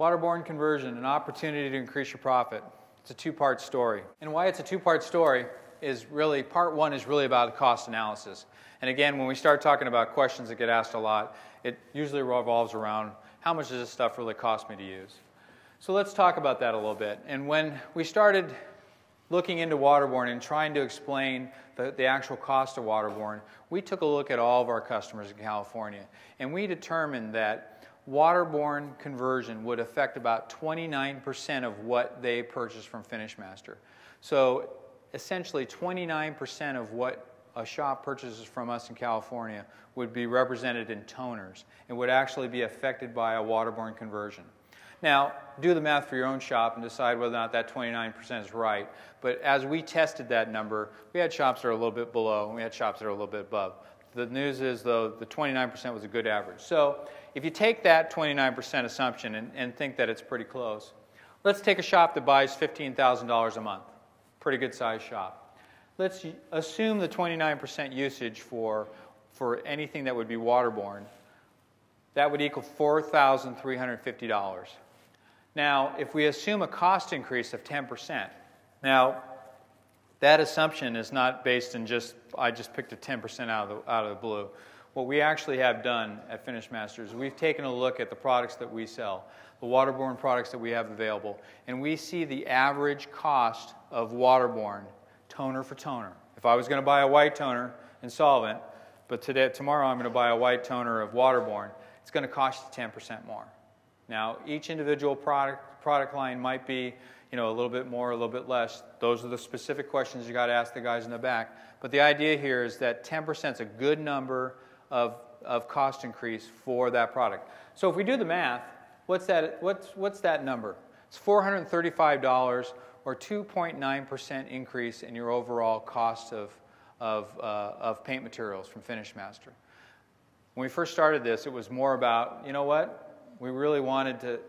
Waterborne conversion, an opportunity to increase your profit. It's a two-part story. And why it's a two-part story is really, part one is really about the cost analysis. And again, when we start talking about questions that get asked a lot, it usually revolves around how much does this stuff really cost me to use? So let's talk about that a little bit. And when we started looking into Waterborne and trying to explain the actual cost of Waterborne, we took a look at all of our customers in California. And we determined that Waterborne conversion would affect about 29% of what they purchase from FinishMaster. So essentially 29% of what a shop purchases from us in California would be represented in toners and would actually be affected by a Waterborne conversion. Now, do the math for your own shop and decide whether or not that 29% is right. But as we tested that number, we had shops that are a little bit below and we had shops that are a little bit above. The news is, though, the 29% was a good average. So if you take that 29% assumption and think that it's pretty close, let's take a shop that buys $15,000 a month. Pretty good sized shop. Let's assume the 29% usage for anything that would be Waterborne. That would equal $4,350. Now, if we assume a cost increase of 10%, now that assumption is not based in I just picked a 10% out of the blue. What we actually have done at FinishMasters is we've taken a look at the products that we sell, the Waterborne products that we have available, and we see the average cost of Waterborne toner for toner. If I was going to buy a white toner in solvent, but tomorrow I'm going to buy a white toner of Waterborne, it's going to cost you 10% more. Now, each individual product line might be, a little bit more, a little bit less. Those are the specific questions you got to ask the guys in the back. But the idea here is that 10% is a good number of cost increase for that product. So if we do the math, what's that number? It's $435 or 2.9% increase in your overall cost of paint materials from FinishMaster. When we first started this, it was more about, you know what? We really wanted to,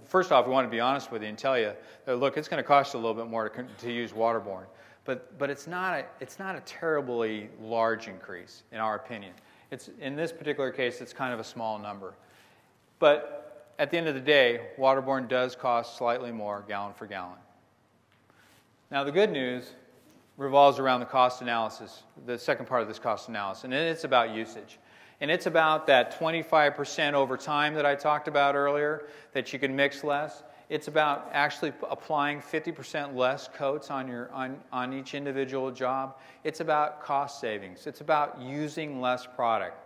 first off, we wanted to be honest with you and tell you that, look, it's going to cost you a little bit more to use Waterborne. But it's not a terribly large increase, in our opinion. In this particular case, it's kind of a small number. But at the end of the day, Waterborne does cost slightly more gallon for gallon. Now, the good news revolves around the cost analysis, the second part of this cost analysis, and it's about usage. And it's about that 25% over time that I talked about earlier, that you can mix less. It's about actually applying 50% less coats on each individual job. It's about cost savings. It's about using less product.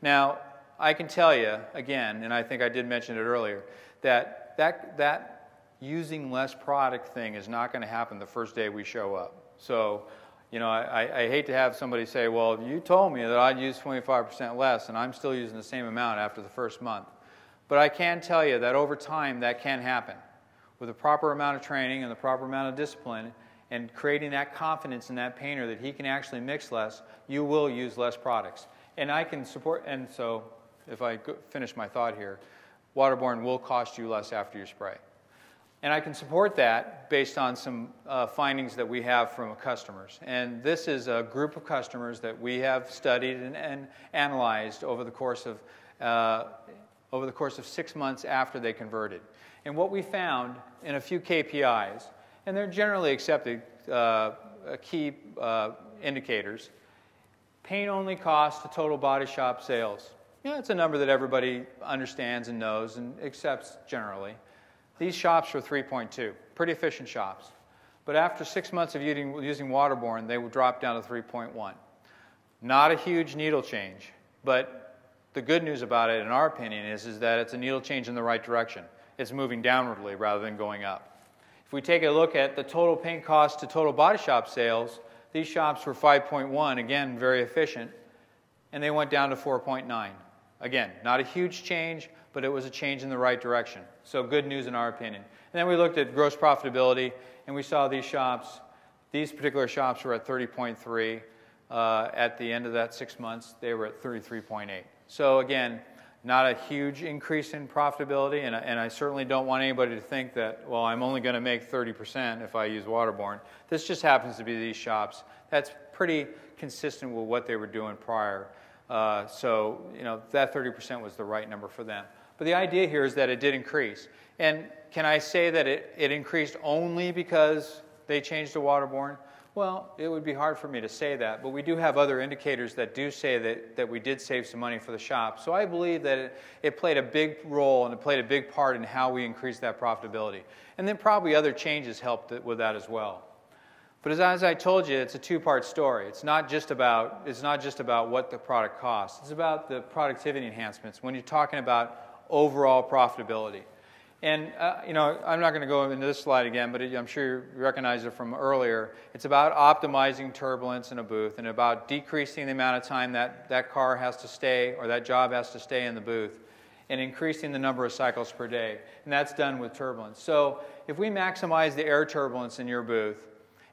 Now, I can tell you, again, and I think I did mention it earlier, that using less product thing is not going to happen the first day we show up. So, I hate to have somebody say, well, you told me that I'd use 25% less, and I'm still using the same amount after the first month. But I can tell you that over time, that can happen. With the proper amount of training and the proper amount of discipline and creating that confidence in that painter that he can actually mix less, you will use less products. And I can support, and so if I finish my thought here, Waterborne will cost you less after you spray. And I can support that based on some findings that we have from customers. And this is a group of customers that we have studied and analyzed over the course of 6 months after they converted. And what we found in a few KPIs, and they're generally accepted key indicators, paint-only cost to total body shop sales. It's a number that everybody understands and knows and accepts generally. These shops were 3.2, pretty efficient shops. But after 6 months of using Waterborne, they would drop down to 3.1. Not a huge needle change, but the good news about it, in our opinion, is that it's a needle change in the right direction. It's moving downwardly rather than going up. If we take a look at the total paint cost to total body shop sales, these shops were 5.1, again, very efficient, and they went down to 4.9. Again, not a huge change, but it was a change in the right direction. So good news in our opinion. And then we looked at gross profitability, and we saw these particular shops were at 30.3. At the end of that 6 months, they were at 33.8. So again, not a huge increase in profitability, and I certainly don't want anybody to think that, well, I'm only going to make 30% if I use Waterborne. This just happens to be these shops. That's pretty consistent with what they were doing prior. So, that 30% was the right number for them. But the idea here is that it did increase. And can I say that it increased only because they changed to Waterborne? Well, it would be hard for me to say that, but we do have other indicators that do say that we did save some money for the shop. So I believe that it played a big role and it played a big part in how we increased that profitability. And then probably other changes helped with that as well. But as I told you, it's a two-part story. It's not just about what the product costs. It's about the productivity enhancements when you're talking about overall profitability. And, I'm not going to go into this slide again, but I'm sure you recognize it from earlier. It's about optimizing turbulence in a booth and about decreasing the amount of time that car has to stay or that job has to stay in the booth and increasing the number of cycles per day. And that's done with turbulence. So if we maximize the air turbulence in your booth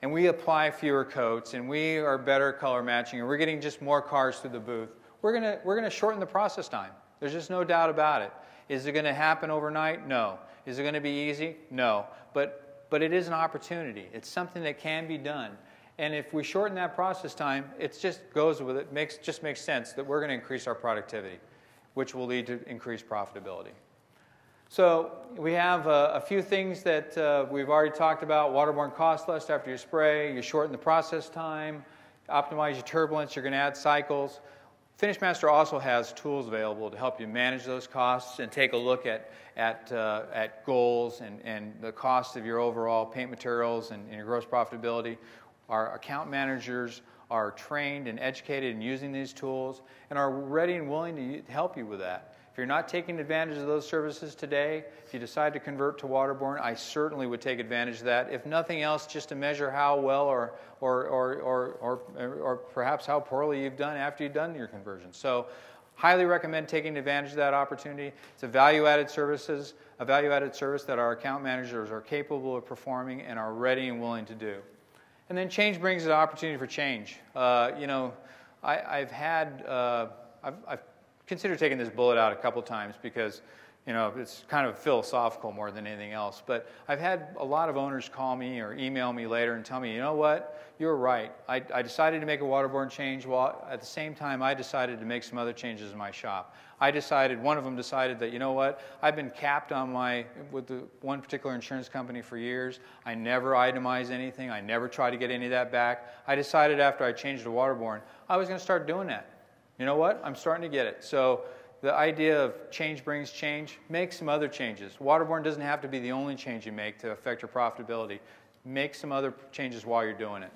and we apply fewer coats and we are better color matching and we're getting just more cars through the booth, we're going to shorten the process time. There's just no doubt about it. Is it going to happen overnight? No. Is it going to be easy? No. But it is an opportunity. It's something that can be done. And if we shorten that process time, it just goes with it. Just makes sense that we're going to increase our productivity, which will lead to increased profitability. So we have a few things that we've already talked about. Waterborne costs less after you spray. You shorten the process time. Optimize your turbulence. You're going to add cycles. FinishMaster also has tools available to help you manage those costs and take a look at goals and the cost of your overall paint materials and your gross profitability. Our account managers are trained and educated in using these tools and are ready and willing to help you with that. If you're not taking advantage of those services today, if you decide to convert to Waterborne, I certainly would take advantage of that. If nothing else, just to measure how well or perhaps how poorly you've done after you've done your conversion. So, highly recommend taking advantage of that opportunity. It's a value-added service that our account managers are capable of performing and are ready and willing to do. And then change brings an opportunity for change. I've considered taking this bullet out a couple times because, it's kind of philosophical more than anything else. But I've had a lot of owners call me or email me later and tell me, you know what, you're right. I decided to make a Waterborne change. Well, at the same time, I decided to make some other changes in my shop. One of them decided that, you know what, I've been capped with the one particular insurance company for years. I never itemize anything. I never try to get any of that back. I decided after I changed to Waterborne, I was going to start doing that. You know what? I'm starting to get it. So the idea of change brings change. Make some other changes. Waterborne doesn't have to be the only change you make to affect your profitability. Make some other changes while you're doing it.